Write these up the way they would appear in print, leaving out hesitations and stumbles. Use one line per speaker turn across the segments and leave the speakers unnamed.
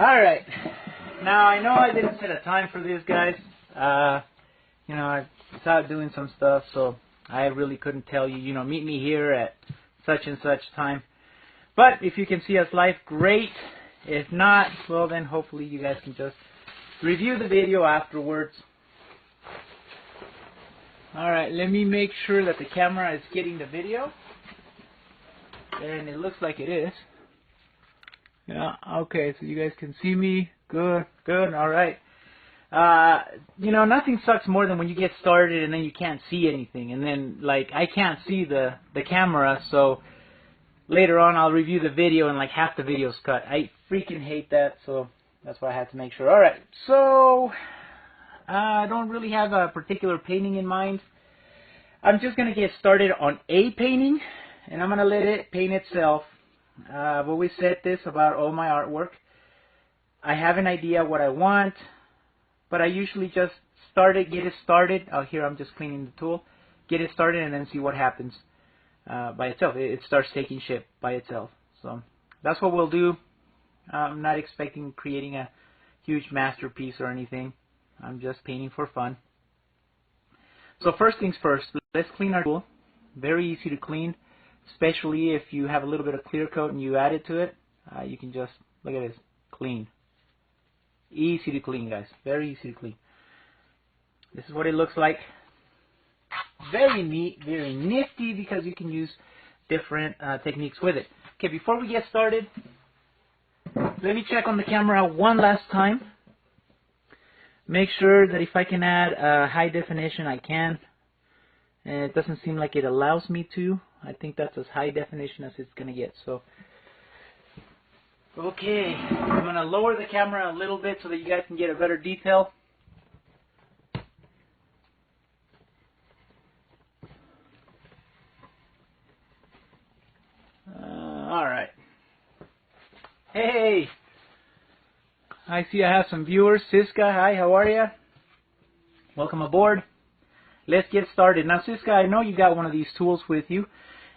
Alright, now I know I didn't set a time for this, guys. You know, I was out doing some stuff, so I really couldn't tell you, you know, meet me here at such and such time. But if you can see us live, great. If not, well then hopefully you guys can just review the video afterwards. Alright, let me make sure that the camera is getting the video. And it looks like it is. Yeah, okay, so you guys can see me. Good, good, alright. You know, nothing sucks more than when you get started and then you can't see anything. And then, like, I can't see the camera, so later on I'll review the video and, like, half the video's cut. I freaking hate that, so that's why I had to make sure. Alright, so I don't really have a particular painting in mind. I'm just going to get started on a painting, and I'm going to let it paint itself. I've always said this about all my artwork. I have an idea what I want, but I usually just get it started. Oh, here I'm just cleaning the tool. Get it started and then see what happens by itself. It starts taking shape by itself. So that's what we'll do. I'm not expecting creating a huge masterpiece or anything. I'm just painting for fun. So first things first, let's clean our tool. Very easy to clean, especially if you have a little bit of clear coat and you add it to it. You can just, look at this, clean. Easy to clean, guys. Very easy to clean. This is what it looks like. Very neat, very nifty, because you can use different techniques with it. Okay, before we get started, let me check on the camera one last time. Make sure that if I can add high definition, I can. And it doesn't seem like it allows me to. I think that's as high definition as it's going to get. So, okay, I'm going to lower the camera a little bit so that you guys can get a better detail. Alright. Hey! I see I have some viewers. Siska, hi, how are you? Welcome aboard. Let's get started. Now, Siska, I know you got one of these tools with you,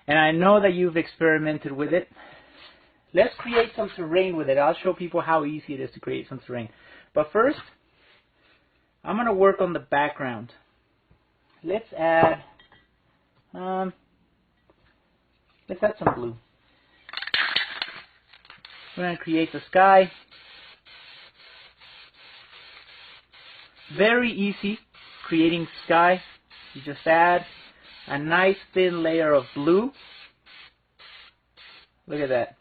and I know that you've experimented with it. Let's create some terrain with it. I'll show people how easy it is to create some terrain. But first, I'm going to work on the background. Let's add some blue. We're going to create the sky. Very easy creating sky. You just add a nice thin layer of blue. Look at that.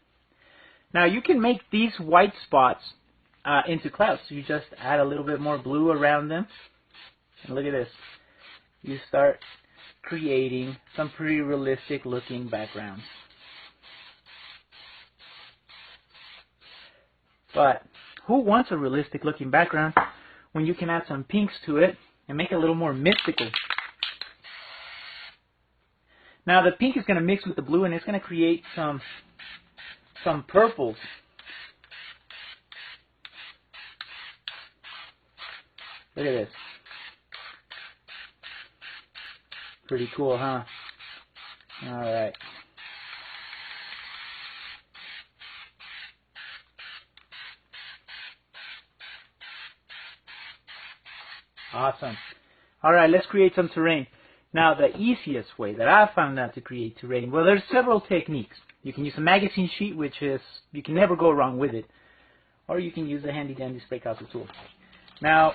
Now you can make these white spots into clouds. So you just add a little bit more blue around them. And look at this. You start creating some pretty realistic looking backgrounds. But who wants a realistic looking background when you can add some pinks to it and make it a little more mystical? Now the pink is going to mix with the blue and it's going to create some purples. Look at this. Pretty cool, huh? Alright. Awesome. Alright, let's create some terrain. Now, the easiest way that I've found out to create terrain, well, there's several techniques. You can use a magazine sheet, which is, you can never go wrong with it. Or you can use a handy dandy Spraycasso tool. Now,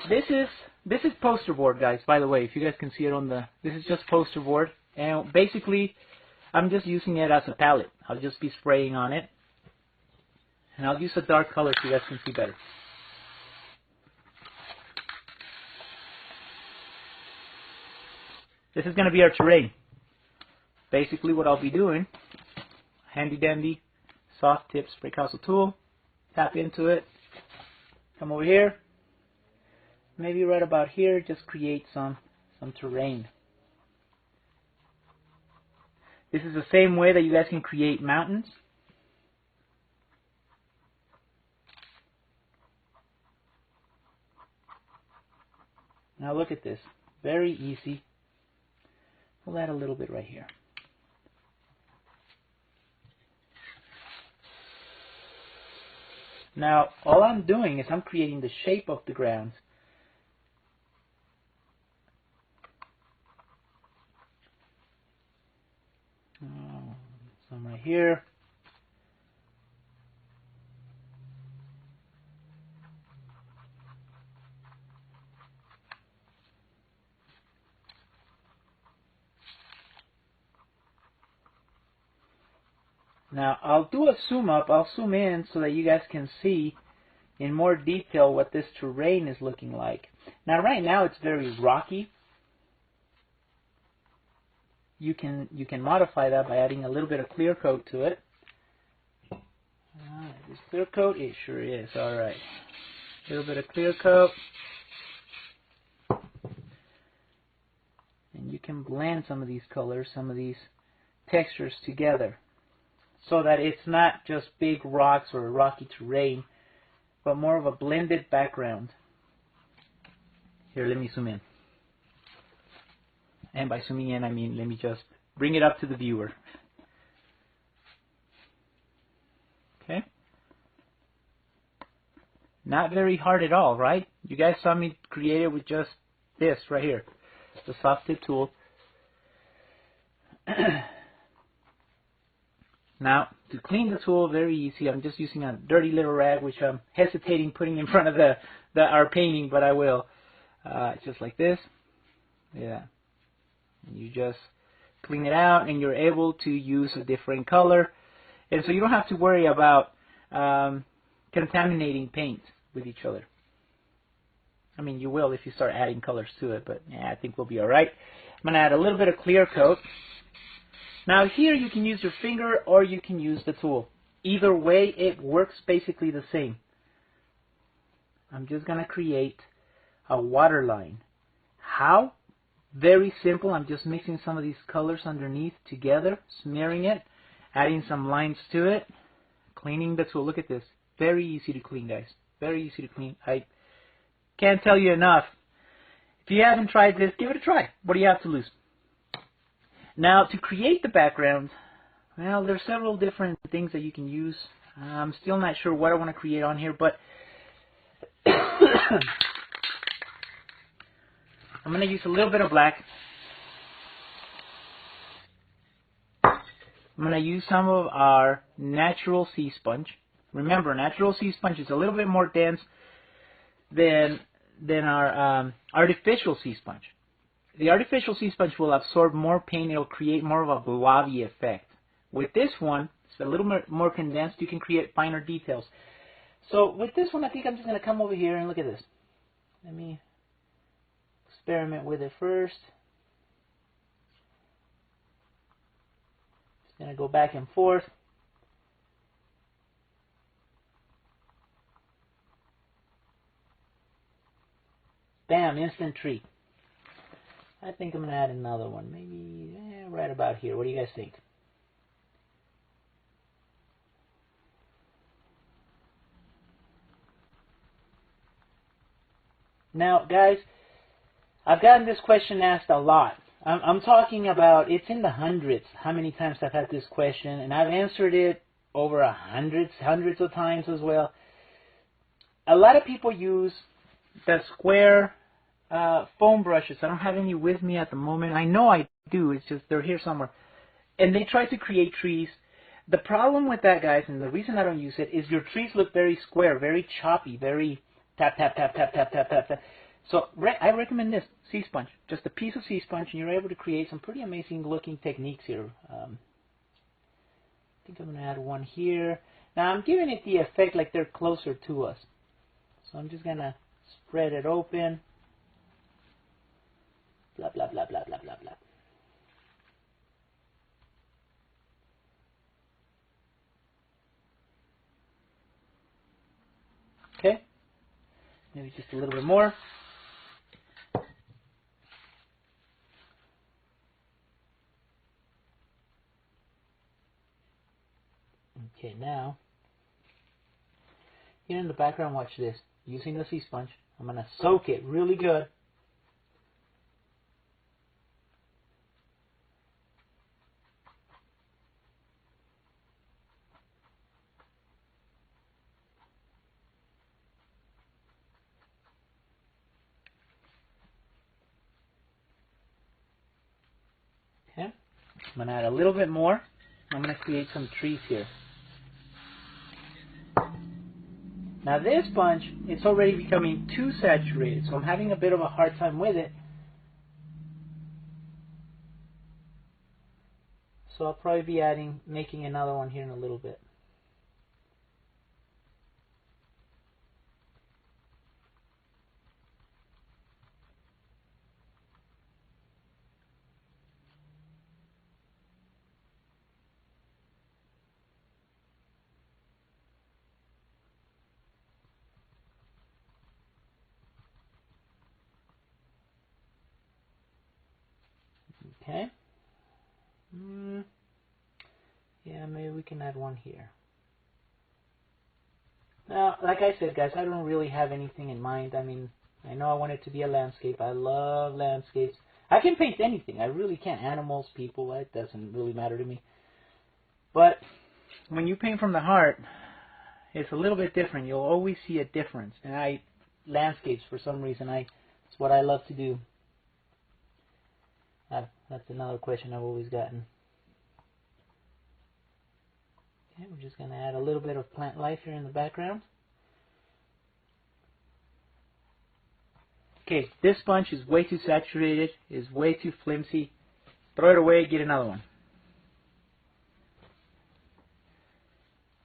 this is poster board, guys, by the way, if you guys can see it on the, this is just poster board. And basically, I'm just using it as a palette. I'll just be spraying on it. And I'll use a dark color so you guys can see better. This is going to be our terrain. Basically what I'll be doing, handy dandy soft tip Spraycasso tool, tap into it, come over here, maybe right about here, just create some terrain. This is the same way that you guys can create mountains. Now look at this, very easy. We'll add a little bit right here. Now, all I'm doing is I'm creating the shape of the ground. Some right here. Now, I'll do a zoom up. I'll zoom in so that you guys can see in more detail what this terrain is looking like. Now, right now it's very rocky. You can modify that by adding a little bit of clear coat to it. Is clear coat? It sure is. All right, a little bit of clear coat, and you can blend some of these colors, some of these textures together, so that it's not just big rocks or rocky terrain, but more of a blended background. Here, let me zoom in. And by zooming in, I mean let me just bring it up to the viewer. Okay. Not very hard at all, right? You guys saw me create it with just this right here, the soft tip tool. Now, to clean the tool, very easy. I'm just using a dirty little rag, which I'm hesitating putting in front of our painting, but I will. Just like this. Yeah. And you just clean it out, and you're able to use a different color. And so you don't have to worry about contaminating paints with each other. I mean, you will if you start adding colors to it, but yeah, I think we'll be all right. I'm going to add a little bit of clear coat. Now here you can use your finger or you can use the tool. Either way, it works basically the same. I'm just going to create a water line. How? Very simple. I'm just mixing some of these colors underneath together, smearing it, adding some lines to it, cleaning the tool. Look at this. Very easy to clean, guys. Very easy to clean. I can't tell you enough. If you haven't tried this, give it a try. What do you have to lose? Now, to create the background, well, there's several different things that you can use. I'm still not sure what I want to create on here, but I'm going to use a little bit of black. I'm going to use some of our natural sea sponge. Remember, natural sea sponge is a little bit more dense than our artificial sea sponge. The artificial sea sponge will absorb more paint. It'll create more of a blobby effect. With this one, it's a little more condensed. You can create finer details. So with this one, I think I'm just going to come over here and look at this. Let me experiment with it first. Just going to go back and forth. Bam, instant tree. I think I'm going to add another one. Maybe right about here. What do you guys think? Now, guys, I've gotten this question asked a lot. I'm talking about, it's in the hundreds, how many times I've had this question, and I've answered it over hundreds of times as well. A lot of people use the square foam brushes. I don't have any with me at the moment. I know I do. It's just they're here somewhere. And they try to create trees. The problem with that, guys, and the reason I don't use it, is your trees look very square, very choppy, very tap, tap, tap, tap, tap, tap, tap, tap. So I recommend this, sea sponge. Just a piece of sea sponge, and you're able to create some pretty amazing looking techniques here. I think I'm going to add one here. Now I'm giving it the effect like they're closer to us. So I'm just going to spread it open. Blah, blah, blah, blah, blah, blah, blah. Okay. Maybe just a little bit more. Okay, now, here in the background, watch this. Using the sea sponge, I'm going to soak it really good. I'm going to add a little bit more. I'm going to create some trees here. Now this sponge, it's already becoming too saturated, so I'm having a bit of a hard time with it. So I'll probably be making another one here in a little bit. Okay. Yeah, maybe we can add one here. Now, like I said, guys, I don't really have anything in mind. I mean, I know I want it to be a landscape. I love landscapes. I can paint anything. I really can. Animals, people, it doesn't really matter to me. But when you paint from the heart, it's a little bit different. You'll always see a difference. And landscapes, for some reason, it's what I love to do. That's another question I've always gotten. Okay, we're just going to add a little bit of plant life here in the background. Okay, this sponge is way too saturated, is way too flimsy. Throw it away, get another one.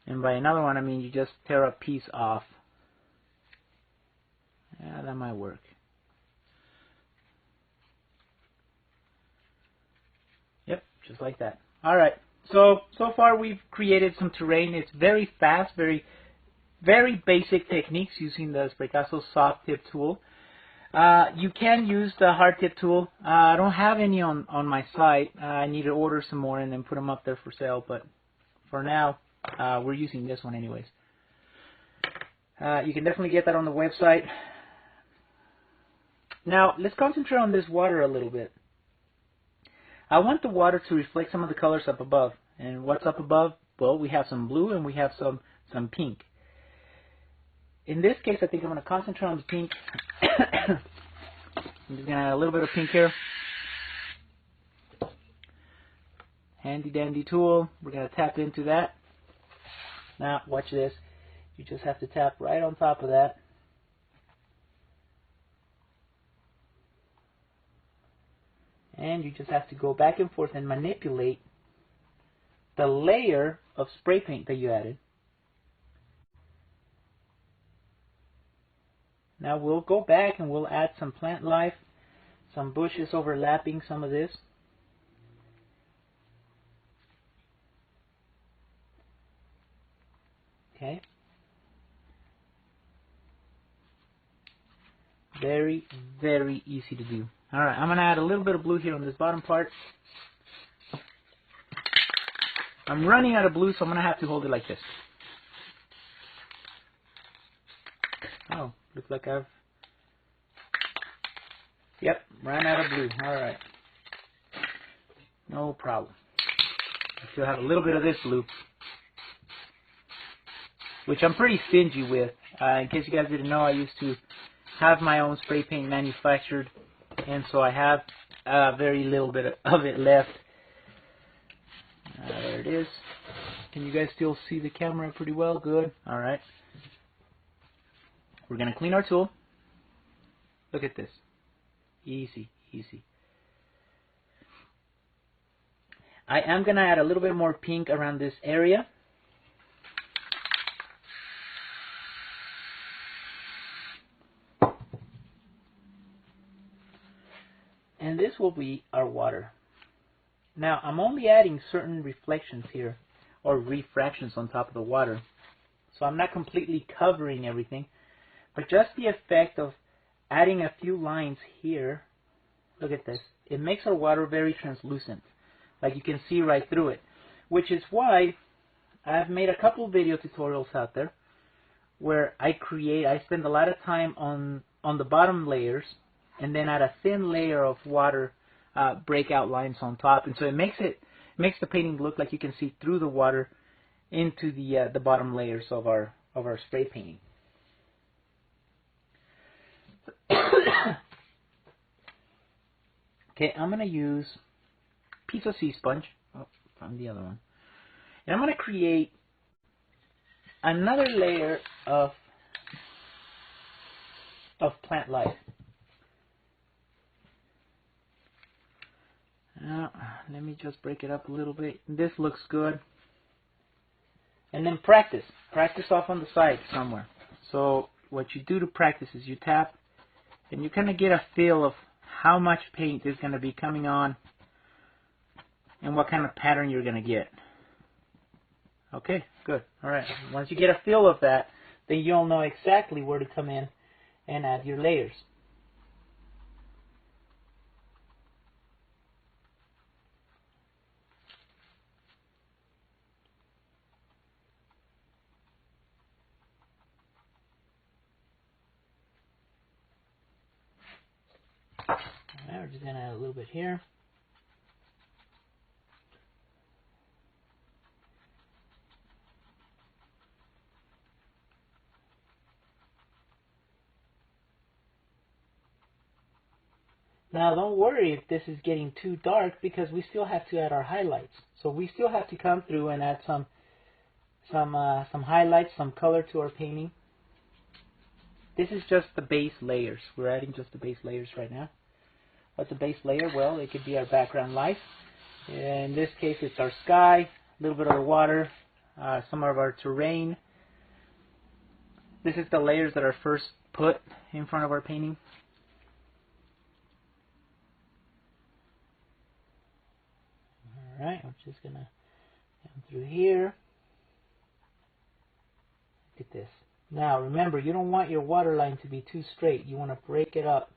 And by another one, I mean you just tear a piece off. Yeah, that might work. Yep, just like that. Alright, so far we've created some terrain. It's very fast, very basic techniques using the Spraycasso soft tip tool. You can use the hard tip tool. I don't have any on my site. I need to order some more and then put them up there for sale, but for now we're using this one anyways. You can definitely get that on the website. Now let's concentrate on this water a little bit. I want the water to reflect some of the colors up above. And what's up above? Well, we have some blue and we have some pink. In this case, I think I'm going to concentrate on the pink. I'm just going to add a little bit of pink here. Handy dandy tool. We're going to tap into that. Now, watch this. You just have to tap right on top of that. And you just have to go back and forth and manipulate the layer of spray paint that you added. Now we'll go back and we'll add some plant life, some bushes overlapping some of this. Okay. Very, very easy to do. Alright, I'm going to add a little bit of blue here on this bottom part. I'm running out of blue, so I'm going to have to hold it like this. Oh, looks like Yep, ran out of blue. Alright. No problem. I still have a little bit of this blue, which I'm pretty stingy with. In case you guys didn't know, I used to have my own spray paint manufactured, and so I have very little bit of it left. There it is. Can you guys still see the camera pretty well? Good. Alright. We're going to clean our tool. Look at this. Easy, easy. I am going to add a little bit more pink around this area. And this will be our water. Now, I'm only adding certain reflections here, or refractions on top of the water. So I'm not completely covering everything, but just the effect of adding a few lines here. Look at this. It makes our water very translucent. Like you can see right through it. Which is why I've made a couple video tutorials out there where I spend a lot of time on the bottom layers and then add a thin layer of water breakout lines on top, and so it makes the painting look like you can see through the water into the bottom layers of our spray painting. Okay, I'm going to use a piece of sea sponge. from the other one. And I'm going to create another layer of plant life. Now, let me just break it up a little bit. This looks good. And then practice. Practice off on the side somewhere. So what you do to practice is you tap and you kind of get a feel of how much paint is going to be coming on and what kind of pattern you're going to get. Okay, good. Alright, once you get a feel of that, then you'll know exactly where to come in and add your layers. Alright, we're just going to add a little bit here. Now don't worry if this is getting too dark because we still have to add our highlights. So we still have to come through and add some highlights, some color to our painting. This is just the base layers. We're adding just the base layers right now. What's the base layer? Well, it could be our background light. In this case, it's our sky, a little bit of the water, some of our terrain. This is the layers that are first put in front of our painting. Alright, I'm just going to come through here. Look at this. Now, remember, you don't want your water line to be too straight. You want to break it up.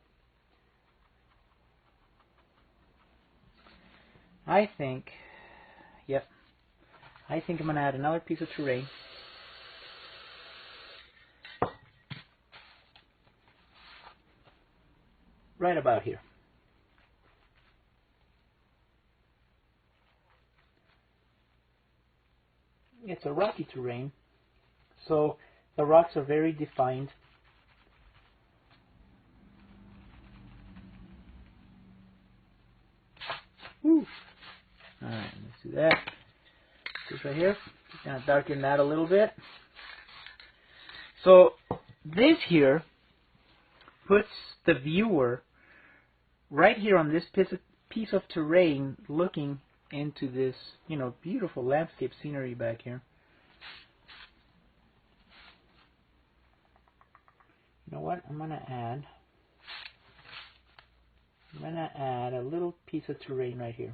I think I'm going to add another piece of terrain. Right about here. It's a rocky terrain, so the rocks are very defined. Woo. Alright, let's do that. This right here. Just gonna darken that a little bit. So this here puts the viewer right here on this piece of terrain looking into this, you know, beautiful landscape scenery back here. You know what? I'm gonna add a little piece of terrain right here.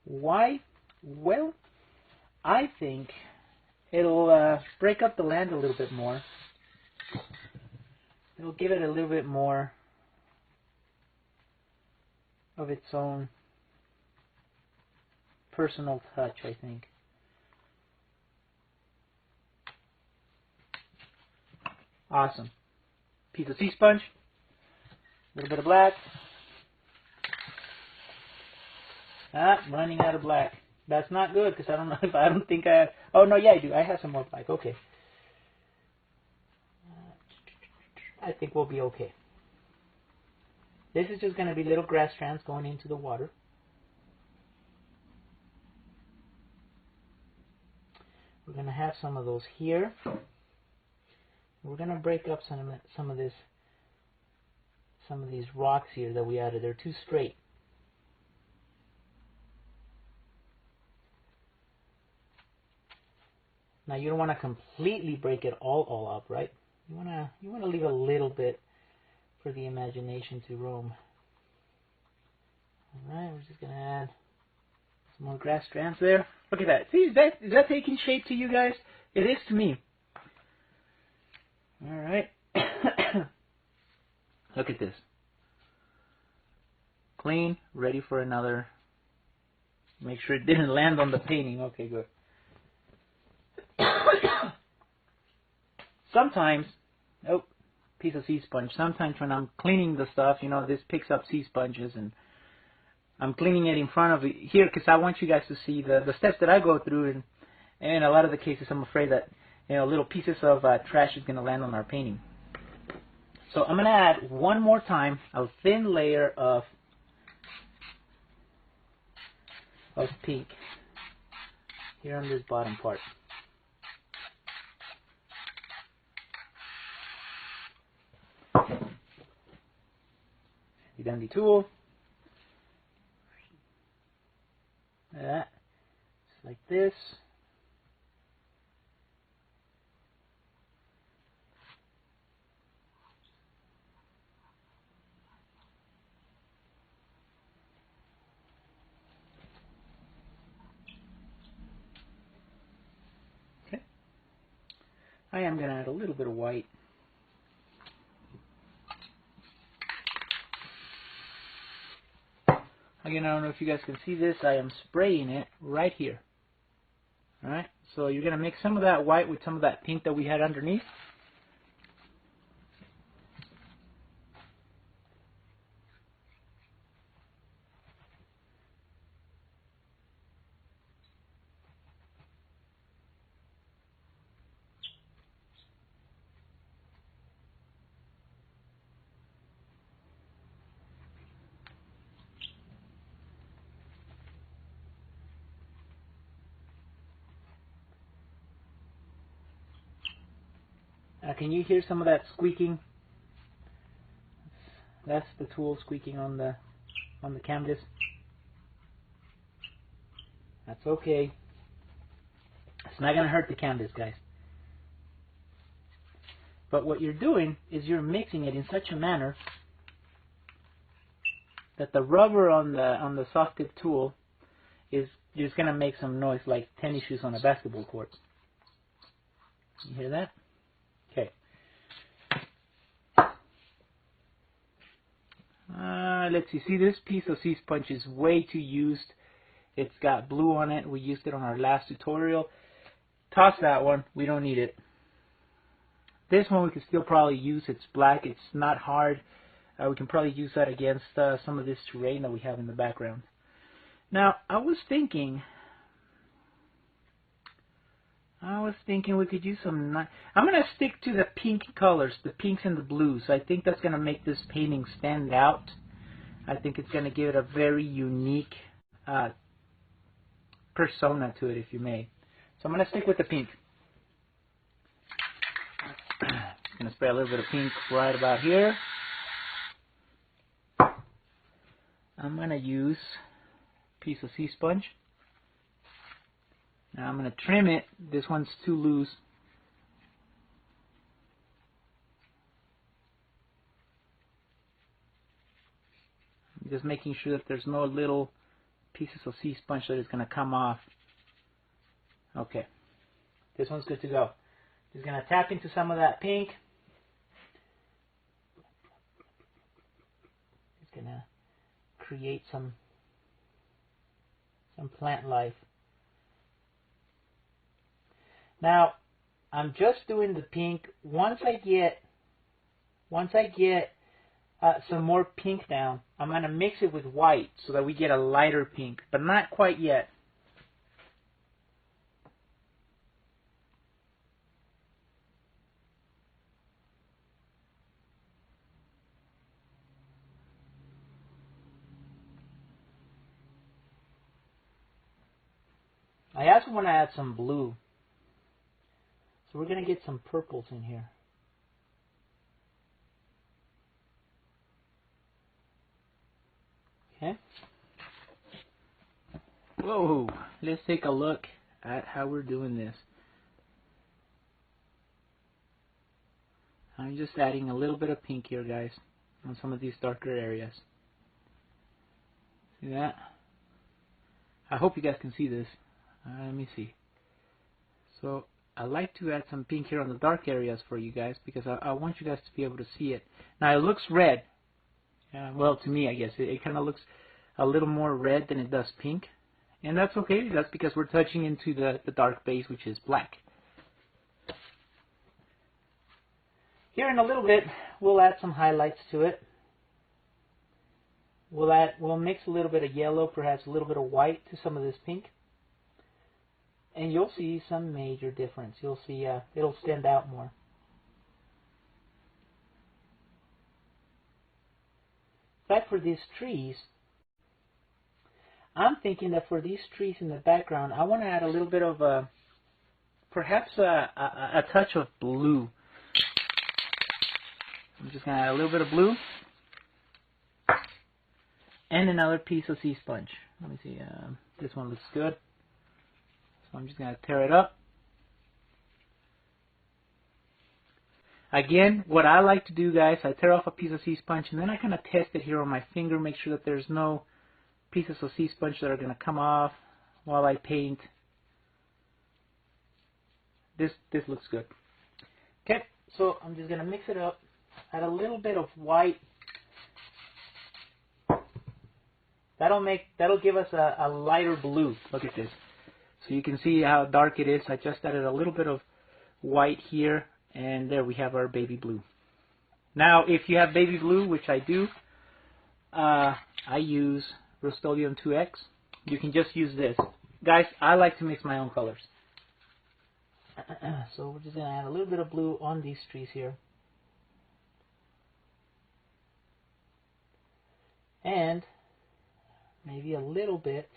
Why? Well, I think it'll break up the land a little bit more. It'll give it a little bit more of its own personal touch, I think. Awesome. Piece of sea sponge, a little bit of black. Running out of black. That's not good because I don't think I have. Oh no, yeah, I do. I have some more black. Okay. I think we'll be okay. This is just going to be little grass strands going into the water. We're going to have some of those here. We're going to break up some of these rocks here that we added. They're too straight. Now you don't want to completely break it all up, right? You want to leave a little bit for the imagination to roam. All right, we're just gonna add some more grass strands there. Look at that. See, is that taking shape to you guys? It is to me. All right. Look at this. Clean, ready for another. Make sure it didn't land on the painting. Okay, good. Sometimes, piece of sea sponge. Sometimes when I'm cleaning the stuff, you know, this picks up sea sponges, and I'm cleaning it in front of it here because I want you guys to see the steps that I go through, and in a lot of the cases I'm afraid that, you know, little pieces of trash is going to land on our painting. So I'm going to add one more time a thin layer of pink here on this bottom part. Handy dandy tool. That. Just like this. Okay. I am going to add a little bit of white. Again, I don't know if you guys can see this. I am spraying it right here. Alright, so you're going to mix some of that white with some of that pink that we had underneath. Can you hear some of that squeaking? That's the tool squeaking on the canvas. That's okay. It's not going to hurt the canvas, guys. But what you're doing is you're mixing it in such a manner that the rubber on the soft tip tool is just going to make some noise like tennis shoes on a basketball court. You hear that? Okay. Let's see. See, this piece of sea sponge is way too used. It's got blue on it. We used it on our last tutorial. Toss that one. We don't need it. This one we can still probably use. It's black. It's not hard. We can probably use that against some of this terrain that we have in the background. Now, I was thinking we could use some... I'm going to stick to the pink colors, the pinks and the blues. I think that's going to make this painting stand out. I think it's going to give it a very unique persona to it, if you may. So I'm going to stick with the pink. I'm going to spray a little bit of pink right about here. I'm going to use a piece of sea sponge. Now I'm going to trim it. This one's too loose. I'm just making sure that there's no little pieces of sea sponge that is going to come off. Okay. This one's good to go. Just going to tap into some of that pink. Just going to create some plant life. Now, I'm just doing the pink. Once I get some more pink down, I'm going to mix it with white so that we get a lighter pink, but not quite yet. I also want to add some blue. So we're going to get some purples in here. Okay. Whoa, let's take a look at how we're doing this. I'm just adding a little bit of pink here, guys, on some of these darker areas. See that? I hope you guys can see this. Let me see. So I like to add some pink here on the dark areas for you guys because I want you guys to be able to see it. Now it looks red. Well, to me, I guess it kind of looks a little more red than it does pink, and that's okay. That's because we're touching into the dark base, which is black. Here in a little bit, we'll add some highlights to it. We'll mix a little bit of yellow, perhaps a little bit of white to some of this pink, and you'll see some major difference. You'll see it'll stand out more. fact, for these trees, I'm thinking that for these trees in the background, I want to add a little bit of perhaps a touch of blue. I'm just going to add a little bit of blue and another piece of sea sponge. Let me see, this one looks good. So I'm just going to tear it up. Again, what I like to do, guys, I tear off a piece of sea sponge and then I kind of test it here on my finger, make sure that there's no pieces of sea sponge that are going to come off while I paint. This looks good. Okay, so I'm just going to mix it up. Add a little bit of white. That'll give us a lighter blue. Look at this. So you can see how dark it is. I just added a little bit of white here, and there we have our baby blue. Now, if you have baby blue, which I do, I use Rust-Oleum 2X. You can just use this. Guys, I like to mix my own colors. So we're just going to add a little bit of blue on these trees here. And maybe a little bit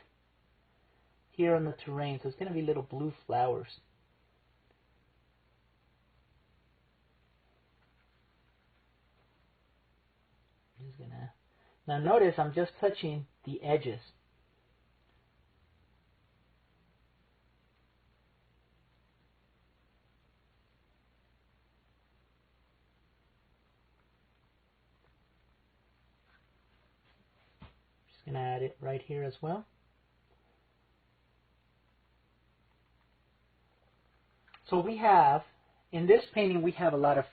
here on the terrain. So it's going to be little blue flowers. I'm just going to... Now notice I'm just touching the edges. Just going to add it right here as well. So we have, in this painting, we have a lot of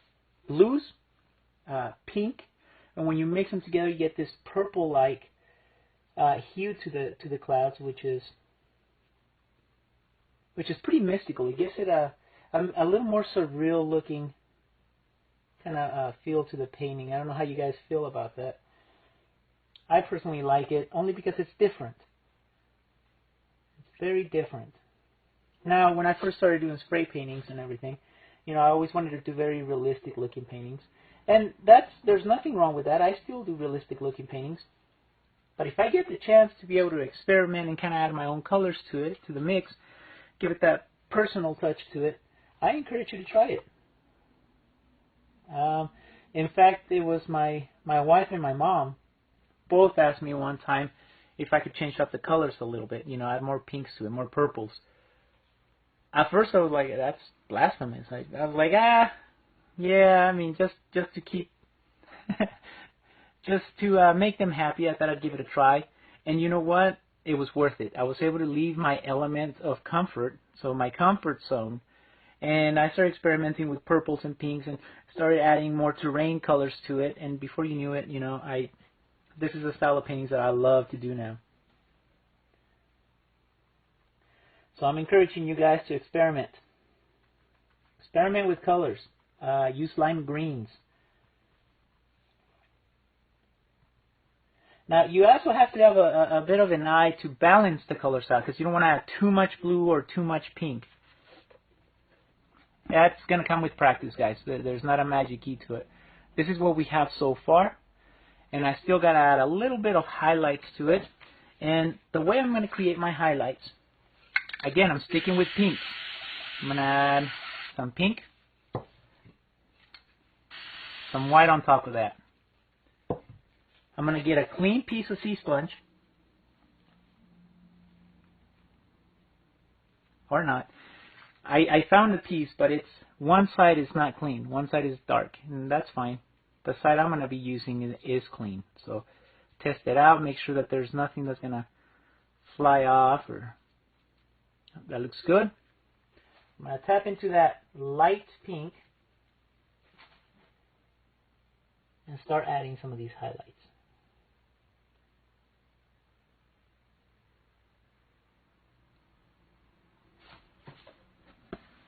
blues, pink, and when you mix them together, you get this purple-like hue to the clouds, which is pretty mystical. It gives it a little more surreal-looking kind of feel to the painting. I don't know how you guys feel about that. I personally like it only because it's different. It's very different. Now, when I first started doing spray paintings and everything, you know, I always wanted to do very realistic-looking paintings. And there's nothing wrong with that. I still do realistic-looking paintings. But if I get the chance to be able to experiment and kind of add my own colors to it, to the mix, give it that personal touch to it, I encourage you to try it. In fact, it was my wife and my mom both asked me one time if I could change up the colors a little bit, you know, add more pinks to it, more purples. At first I was like, that's blasphemous. I was like, yeah, I mean, just to keep, just to make them happy, I thought I'd give it a try. And you know what? It was worth it. I was able to leave my element of comfort, so my comfort zone, and I started experimenting with purples and pinks and started adding more terrain colors to it. And before you knew it, you know, this is a style of paintings that I love to do now. So I'm encouraging you guys to experiment. Experiment with colors. Use lime greens. Now, you also have to have a bit of an eye to balance the colors out, because you don't want to add too much blue or too much pink. That's going to come with practice, guys. There's not a magic key to it. This is what we have so far. And I still got to add a little bit of highlights to it. And the way I'm going to create my highlights, again, I'm sticking with pink. I'm going to add some pink, some white on top of that. I'm going to get a clean piece of sea sponge, or not. I found a piece, but it's one side is not clean. One side is dark, and that's fine. The side I'm going to be using is clean. So test it out, make sure that there's nothing that's going to fly off. Or that looks good. I'm going to tap into that light pink and start adding some of these highlights.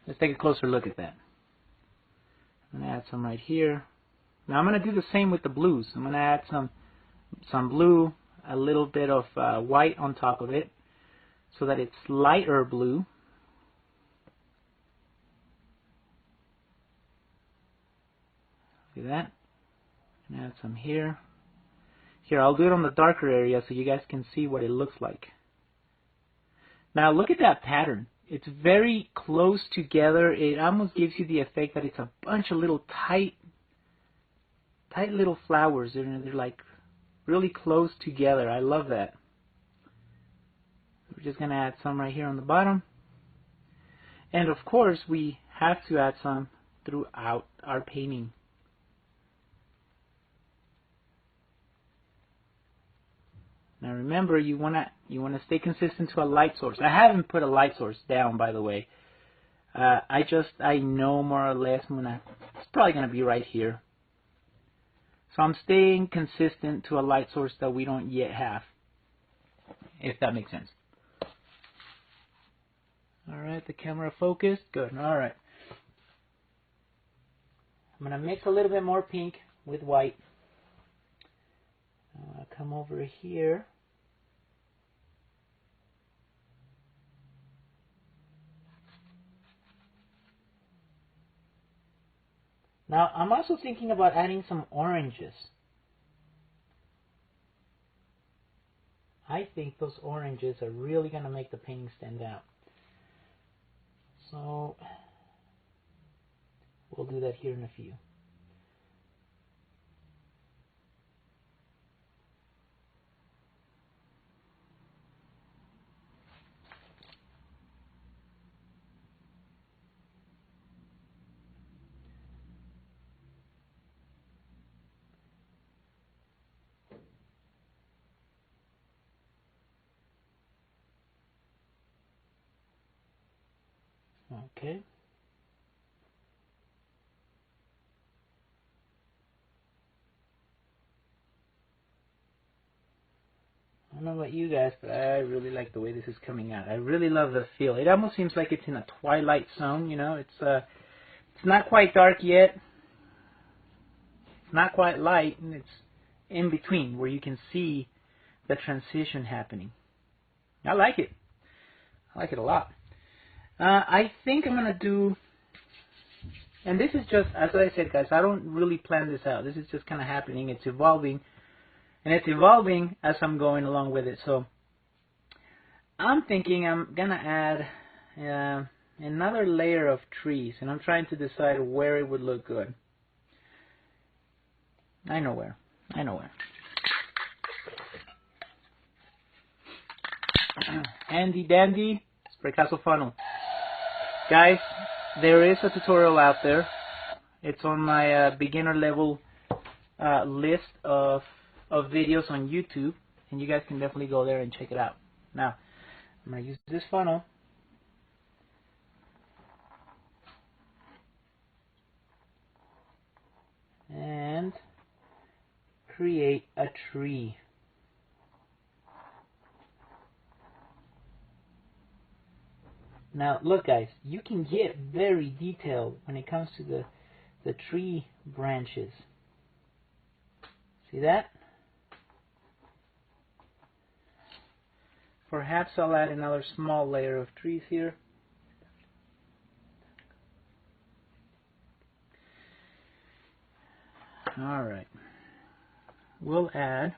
Let's take a closer look at that. I'm going to add some right here. Now I'm going to do the same with the blues. I'm going to add some blue, a little bit of white on top of it, so that it's lighter blue. Look at that. And add some here. Here, I'll do it on the darker area so you guys can see what it looks like. Now look at that pattern. It's very close together. It almost gives you the effect that it's a bunch of little tight little flowers. They're like really close together. I love that. We're just going to add some right here on the bottom. And of course, we have to add some throughout our painting. Now remember, you wanna stay consistent to a light source. I haven't put a light source down, by the way. I know more or less it's probably gonna be right here. So I'm staying consistent to a light source that we don't yet have, if that makes sense. All right, the camera focused. Good. All right. I'm gonna mix a little bit more pink with white. I'll come over here. Now, I'm also thinking about adding some oranges. I think those oranges are really going to make the painting stand out. So, we'll do that here in a few. Okay. I don't know about you guys, but I really like the way this is coming out. I really love the feel. It almost seems like it's in a twilight zone, you know. It's not quite dark yet. It's not quite light, and it's in between where you can see the transition happening. I like it. I like it a lot. I think I'm going to do, and this is just, as I said, guys, I don't really plan this out. This is just kind of happening. It's evolving, and it's evolving as I'm going along with it. So I'm thinking I'm going to add another layer of trees, and I'm trying to decide where it would look good. I know where. Handy dandy Spraycasso funnel. Guys, there is a tutorial out there. It's on my beginner level list of videos on YouTube, and you guys can definitely go there and check it out. Now, I'm going to use this funnel and create a tree. Now look, guys, you can get very detailed when it comes to the tree branches. See that? Perhaps I'll add another small layer of trees here. Alright. We'll add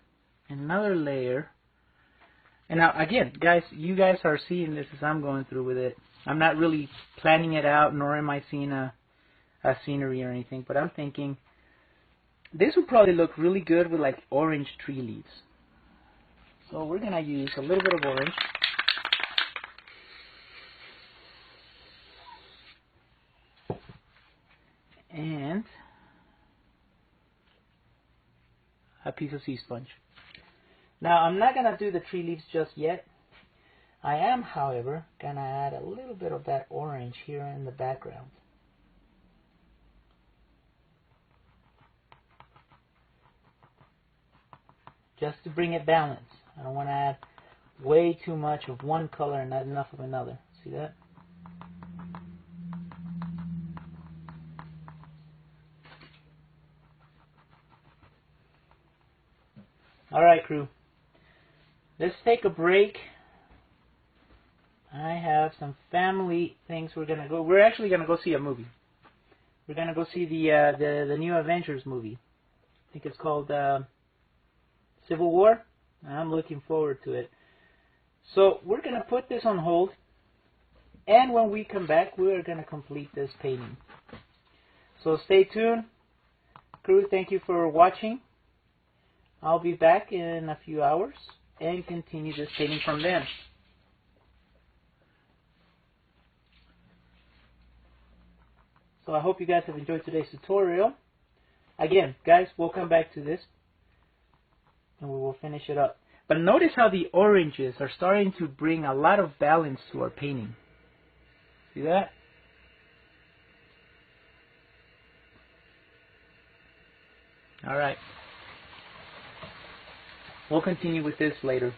another layer. And now, again, guys, you guys are seeing this as I'm going through with it. I'm not really planning it out, nor am I seeing a scenery or anything. But I'm thinking this would probably look really good with like orange tree leaves. So we're going to use a little bit of orange. And a piece of sea sponge. Now, I'm not going to do the tree leaves just yet. I am, however, going to add a little bit of that orange here in the background. Just to bring it balanced. I don't want to add way too much of one color and not enough of another. See that? Alright, crew. Let's take a break. I have some family things we're gonna go. We're actually gonna go see a movie. We're gonna go see the new Avengers movie. I think it's called Civil War. I'm looking forward to it. So we're going to put this on hold, and when we come back, we're going to complete this painting. So stay tuned. Crew, thank you for watching. I'll be back in a few hours and continue this painting from then. So I hope you guys have enjoyed today's tutorial. Again, guys, we'll come back to this and we will finish it up. But notice how the oranges are starting to bring a lot of balance to our painting. See that? Alright. We'll continue with this later.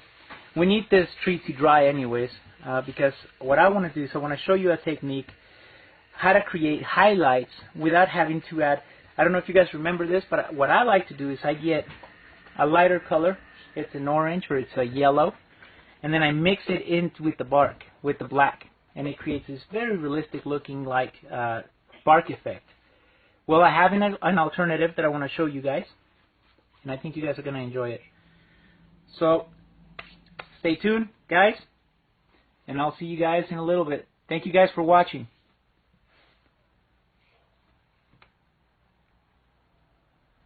We need this tree to dry anyways, because what I want to do is I want to show you a technique how to create highlights without having to add, I don't know if you guys remember this, but what I like to do is I get a lighter color, it's an orange or it's a yellow, and then I mix it in with the bark, with the black, and it creates this very realistic looking like bark effect. Well, I have an alternative that I want to show you guys, and I think you guys are going to enjoy it. So stay tuned, guys, and I'll see you guys in a little bit. Thank you guys for watching.